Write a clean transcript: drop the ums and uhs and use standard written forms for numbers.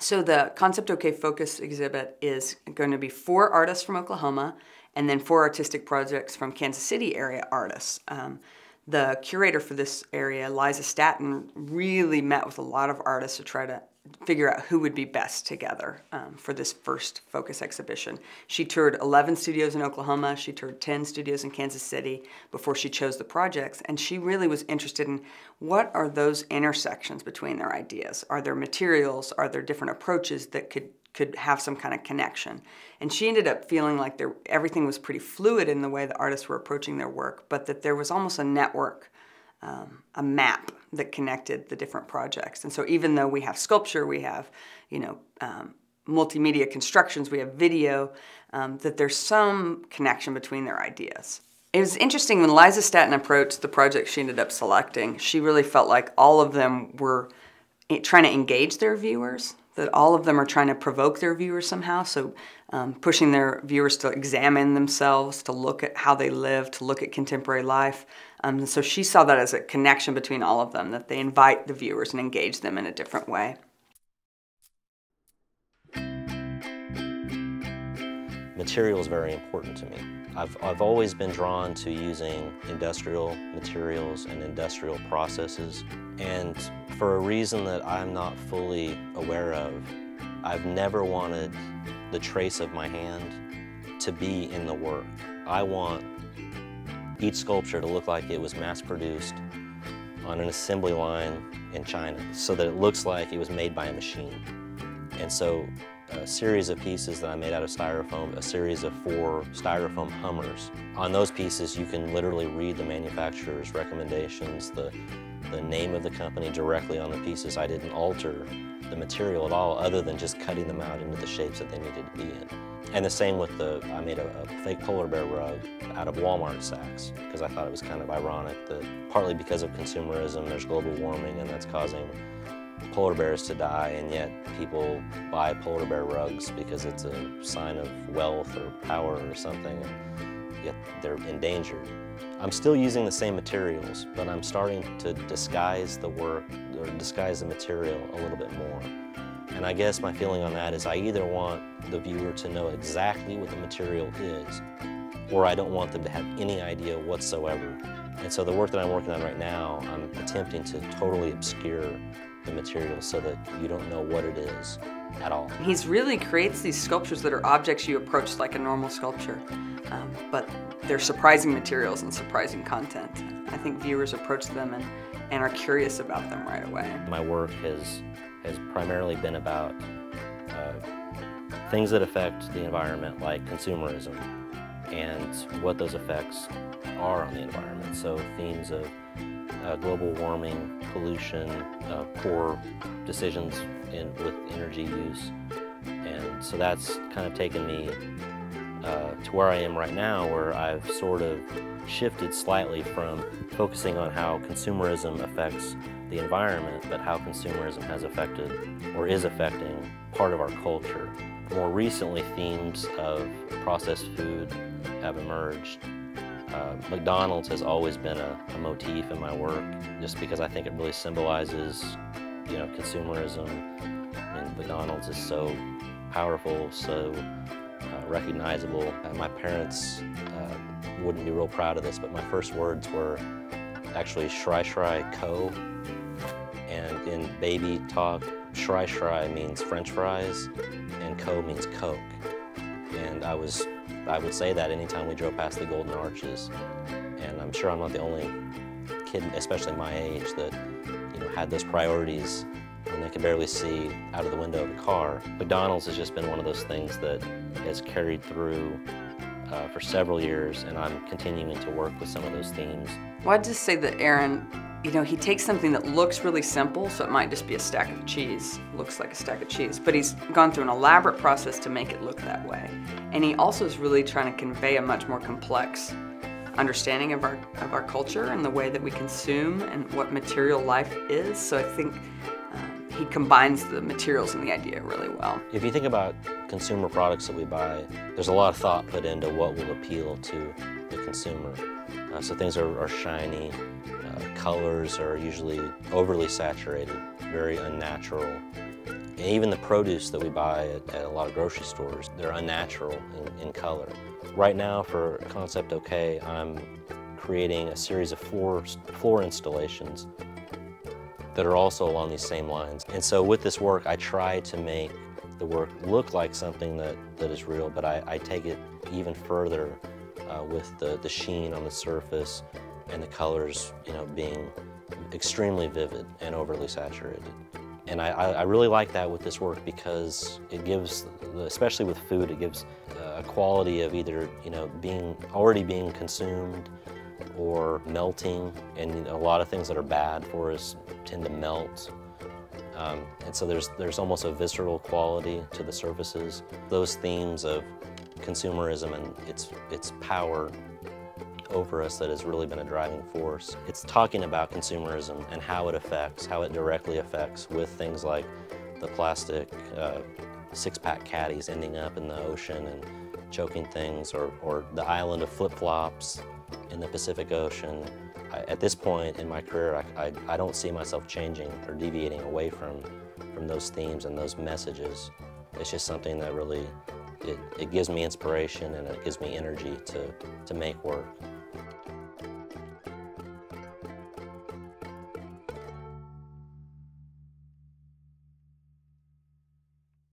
So the Concept OK Focus exhibit is going to be 4 artists from Oklahoma and then 4 artistic projects from Kansas City area artists. The curator for this area, Liza Staton, really met with a lot of artists to try to figure out who would be best together for this first Focus exhibition. She toured 11 studios in Oklahoma, she toured 10 studios in Kansas City before she chose the projects, and she really was interested in what are those intersections between their ideas? Are there materials, are there different approaches that could have some kind of connection? And she ended up feeling like everything was pretty fluid in the way the artists were approaching their work, but that there was almost a network, a map that connected the different projects. And so even though we have sculpture, we have, multimedia constructions, we have video, that there's some connection between their ideas. It was interesting when Liza Staton approached the project she ended up selecting, she really felt like all of them were trying to engage their viewers, that all of them are trying to provoke their viewers somehow, so pushing their viewers to examine themselves, to look at how they live, to look at contemporary life. And so she saw that as a connection between all of them, that they invite the viewers and engage them in a different way. Material is very important to me. I've always been drawn to using industrial materials and industrial processes, and for a reason that I'm not fully aware of, I've never wanted the trace of my hand to be in the work. I want each sculpture to look like it was mass-produced on an assembly line in China, so that it looks like it was made by a machine. And so a series of pieces that I made out of styrofoam, a series of 4 styrofoam Hummers. On those pieces you can literally read the manufacturer's recommendations, the name of the company directly on the pieces. I didn't alter the material at all other than just cutting them out into the shapes that they needed to be in. And the same with I made a fake polar bear rug out of Walmart sacks because I thought it was kind of ironic that partly because of consumerism there's global warming and that's causing polar bears to die, and yet people buy polar bear rugs because it's a sign of wealth or power or something, and yet they're endangered. I'm still using the same materials, but I'm starting to disguise the work or disguise the material a little bit more. And I guess my feeling on that is I either want the viewer to know exactly what the material is, or I don't want them to have any idea whatsoever. And so the work that I'm working on right now, I'm attempting to totally obscure the material so that you don't know what it is at all. He's really creates these sculptures that are objects you approach like a normal sculpture, but they're surprising materials and surprising content. I think viewers approach them and are curious about them right away. My work has primarily been about things that affect the environment, like consumerism, and what those effects are on the environment. So themes of global warming, pollution, poor decisions with energy use. And so that's kind of taken me to where I am right now, where I've sort of shifted slightly from focusing on how consumerism affects the environment, but how consumerism has affected or is affecting part of our culture. More recently, themes of processed food have emerged. McDonald's has always been a motif in my work, just because I think it really symbolizes, consumerism. I mean, McDonald's is so powerful, so recognizable. My parents wouldn't be real proud of this, but my first words were actually "shry shry ko," and in baby talk, "shry shry" means French fries, and "ko" means Coke. And I would say that anytime we drove past the Golden Arches, and I'm sure I'm not the only kid, especially my age, that had those priorities and they could barely see out of the window of the car. McDonald's has just been one of those things that has carried through for several years, and I'm continuing to work with some of those themes. Well, I'd just say that Aaron, he takes something that looks really simple, so it might just be a stack of cheese, looks like a stack of cheese, but he's gone through an elaborate process to make it look that way. And he also is really trying to convey a much more complex understanding of our culture and the way that we consume and what material life is. So I think he combines the materials and the idea really well. If you think about consumer products that we buy, there's a lot of thought put into what will appeal to the consumer. So things are shiny, colors are usually overly saturated, very unnatural. And even the produce that we buy at a lot of grocery stores, they're unnatural in color. Right now for Concept OK, I'm creating a series of floor installations that are also along these same lines. And so with this work, I try to make the work look like something that is real, but I take it even further with the sheen on the surface and the colors, being extremely vivid and overly saturated. And I really like that with this work because it gives, especially with food, it gives a quality of either, already being consumed or melting, and a lot of things that are bad for us tend to melt. And so there's almost a visceral quality to the surfaces. Those themes of consumerism and its power over us that has really been a driving force. It's talking about consumerism and how it directly affects with things like the plastic six-pack caddies ending up in the ocean and choking things, or the island of flip-flops in the Pacific Ocean. At this point in my career, I don't see myself changing or deviating away from those themes and those messages. It's just something that really, it gives me inspiration and it gives me energy to make work.